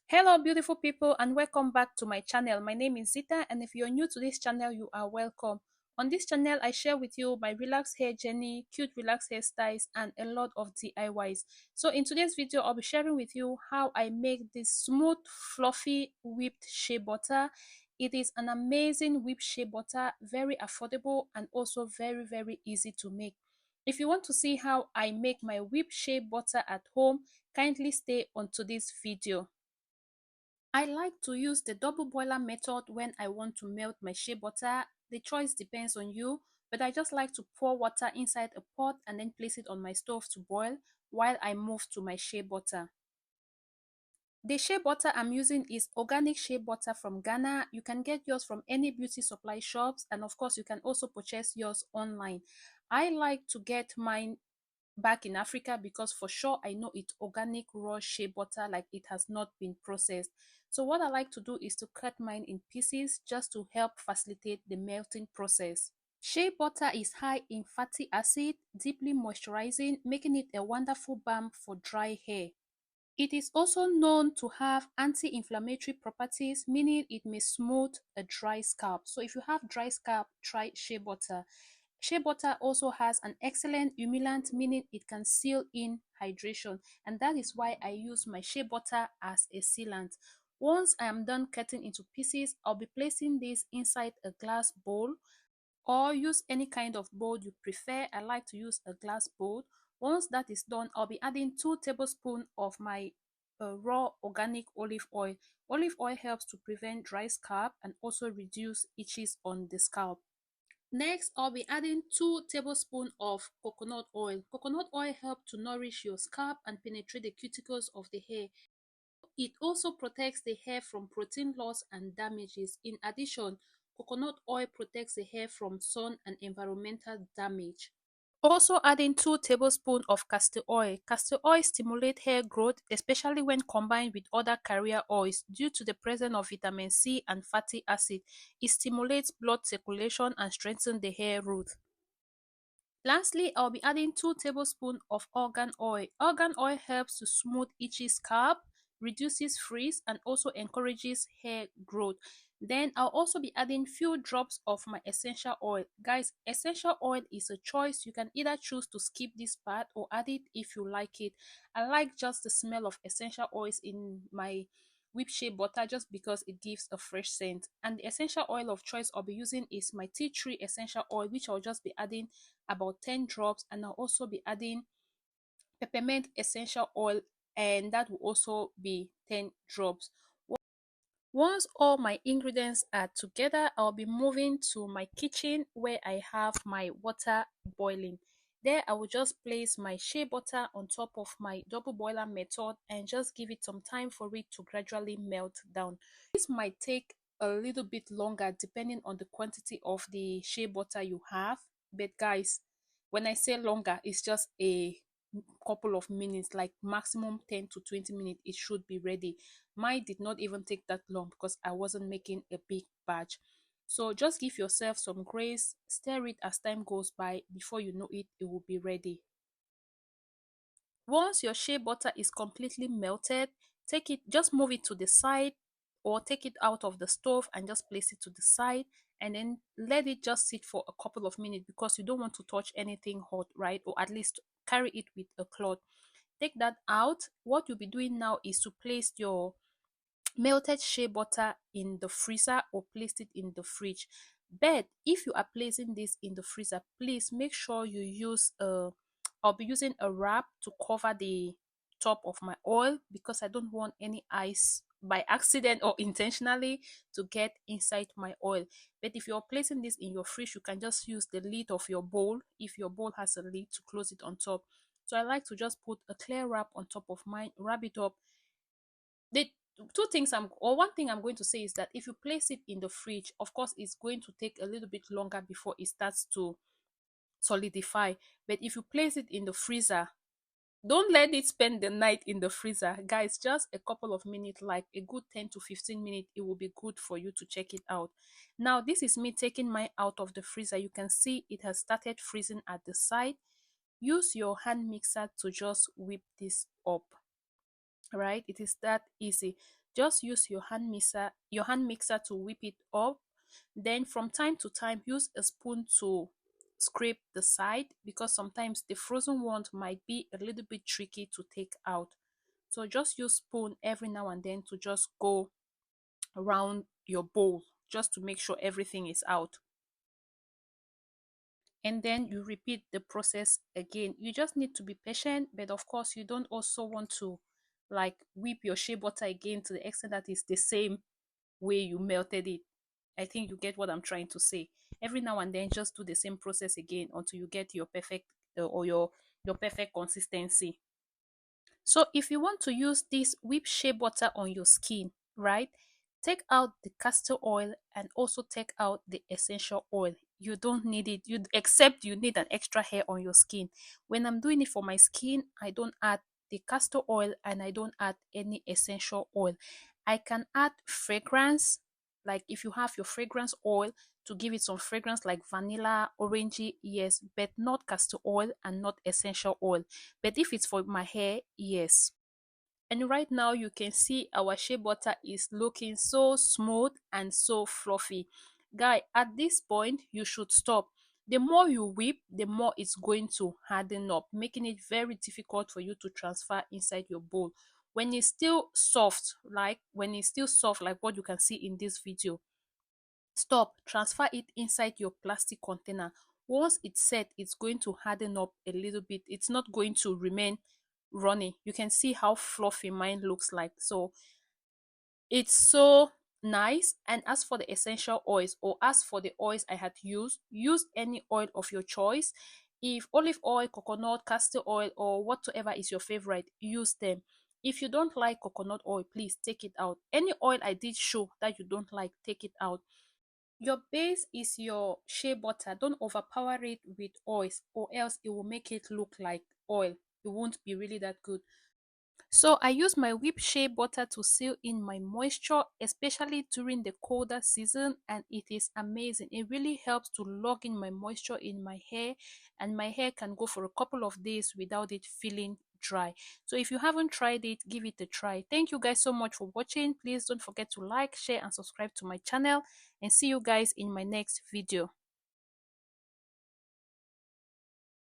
Hello beautiful people and welcome back to my channel. My name is Zita, and if you're new to this channel, you are welcome. On this channel, I share with you my relaxed hair journey, cute relaxed hairstyles, and a lot of DIYs. So in today's video, I'll be sharing with you how I make this smooth, fluffy whipped shea butter. It is an amazing whipped shea butter, very affordable and also very easy to make. If you want to see how I make my whipped shea butter at home, kindly stay on to this video. I like to use the double boiler method when I want to melt my shea butter. The choice depends on you, but I just like to pour water inside a pot and then place it on my stove to boil while I move to my shea butter. The shea butter I'm using is organic shea butter from Ghana. You can get yours from any beauty supply shops, and of course you can also purchase yours online. I like to get mine back in Africa because for sure I know it's organic raw shea butter, like it has not been processed. So what I like to do is to cut mine in pieces just to help facilitate the melting process. Shea butter is high in fatty acid, deeply moisturizing, making it a wonderful balm for dry hair. It is also known to have anti-inflammatory properties, meaning it may smooth a dry scalp. So if you have dry scalp, try shea butter. Shea butter also has an excellent humulent, meaning it can seal in hydration, and that is why I use my shea butter as a sealant. Once I am done cutting into pieces, I'll be placing this inside a glass bowl, or use any kind of bowl you prefer. I like to use a glass bowl. Once that is done, I'll be adding 2 tablespoons of my raw organic olive oil. Olive oil helps to prevent dry scalp and also reduce itches on the scalp. Next, I'll be adding 2 tablespoons of coconut oil. Coconut oil helps to nourish your scalp and penetrate the cuticles of the hair. It also protects the hair from protein loss and damages. In addition, coconut oil protects the hair from sun and environmental damage. Also adding 2 tablespoons of castor oil. Castor oil stimulates hair growth, especially when combined with other carrier oils. Due to the presence of vitamin C and fatty acid, it stimulates blood circulation and strengthens the hair root. Lastly, I'll be adding 2 tablespoons of argan oil. Argan oil helps to smooth itchy scalp, reduces frizz, and also encourages hair growth. Then I'll also be adding few drops of my essential oil. Guys, essential oil is a choice. You can either choose to skip this part or add it if you like it. I like just the smell of essential oils in my whipped shea butter just because it gives a fresh scent. And the essential oil of choice I'll be using is my tea tree essential oil, which I'll just be adding about 10 drops, and I'll also be adding peppermint essential oil, and that will also be 10 drops. Once all my ingredients are together, I'll be moving to my kitchen where I have my water boiling. There I will just place my shea butter on top of my double boiler method and just give it some time for it to gradually melt down. This might take a little bit longer depending on the quantity of the shea butter you have, but guys, when I say longer, it's just a couple of minutes, like maximum 10 to 20 minutes it should be ready. Mine did not even take that long because I wasn't making a big batch. So just give yourself some grace, stir it as time goes by. Before you know it, it will be ready. Once your shea butter is completely melted, take it, just move it to the side or take it out of the stove and just place it to the side, and then let it just sit for a couple of minutes because you don't want to touch anything hot, right? Or at least carry it with a cloth. Take that out. What you'll be doing now is to place your melted shea butter in the freezer or placed it in the fridge. But if you are placing this in the freezer, please make sure you use I'll be using a wrap to cover the top of my oil because I don't want any ice by accident or intentionally to get inside my oil. But if you're placing this in your fridge, you can just use the lid of your bowl if your bowl has a lid to close it on top. So I like to just put a clear wrap on top of mine, wrap it up. The one thing I'm going to say is that if you place it in the fridge, of course it's going to take a little bit longer before it starts to solidify. But if you place it in the freezer, don't let it spend the night in the freezer, guys. Just a couple of minutes, like a good 10 to 15 minutes, it will be good for you to check it out. Now this is me taking mine out of the freezer. You can see it has started freezing at the side. Use your hand mixer to just whip this up. right? It is that easy. Just use your hand mixer to whip it up. Then from time to time use a spoon to scrape the side, because sometimes the frozen ones might be a little bit tricky to take out. So just use spoon every now and then to just go around your bowl, just to make sure everything is out. And then you repeat the process again. You just need to be patient, but of course you don't also want to like whip your shea butter again to the extent that it's the same way you melted it. I think you get what I'm trying to say. Every now and then just do the same process again until you get your perfect or your perfect consistency. So if you want to use this whipped shea butter on your skin, right? Take out the castor oil and also take out the essential oil. You don't need it. You except you need an extra hair on your skin. When I'm doing it for my skin, I don't add the castor oil and I don't add any essential oil. I can add fragrance, like if you have your fragrance oil to give it some fragrance like vanilla, orangey, yes, but not castor oil and not essential oil. But if it's for my hair, yes. And right now you can see our shea butter is looking so smooth and so fluffy. Guy, at this point you should stop. The more you whip, the more it's going to harden up, making it very difficult for you to transfer inside your bowl. When it's still soft, like what you can see in this video, stop, transfer it inside your plastic container. Once it's set, it's going to harden up a little bit. It's not going to remain runny. You can see how fluffy mine looks like. So it's so nice. And as for the essential oils, or as for the oils I had used, use any oil of your choice. If olive oil, coconut, castor oil, or whatever is your favorite, use them. If you don't like coconut oil, please take it out. Any oil I did show that you don't like, take it out. Your base is your shea butter. Don't overpower it with oils, or else it will make it look like oil. It won't be really that good. So I use my whipped shea butter to seal in my moisture, especially during the colder season, and it is amazing. It really helps to lock in my moisture in my hair, and my hair can go for a couple of days without it feeling dry. So if you haven't tried it, give it a try. Thank you guys so much for watching. Please don't forget to like, share, and subscribe to my channel, and see you guys in my next video.